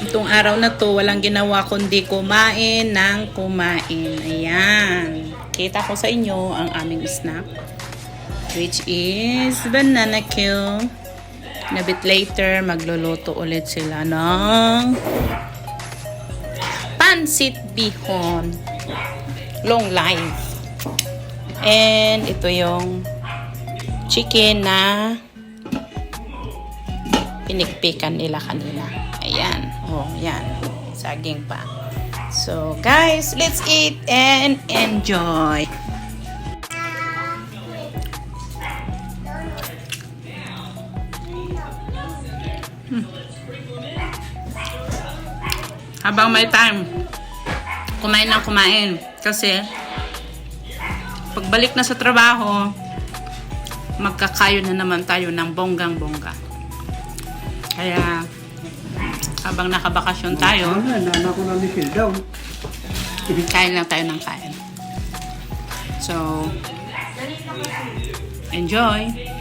Itong araw na to, walang ginawa kundi kumain ng kumain. Ayan. Kita ko sa inyo ang aming snack, which is banana Q. A bit later, magluluto ulit sila ng pansit bihon. Long life. And ito yung chicken na pinikpikan nila kanina. Ayan. Oh, yan. Saging pa. So, guys, let's eat and enjoy. Habang may time, kumain ng kumain. Kasi, pagbalik na sa trabaho, magkakayo na naman tayo ng bonggang-bongga. Kaya, habang nakabakasyon tayo, kain lang tayo ng kain. So, enjoy!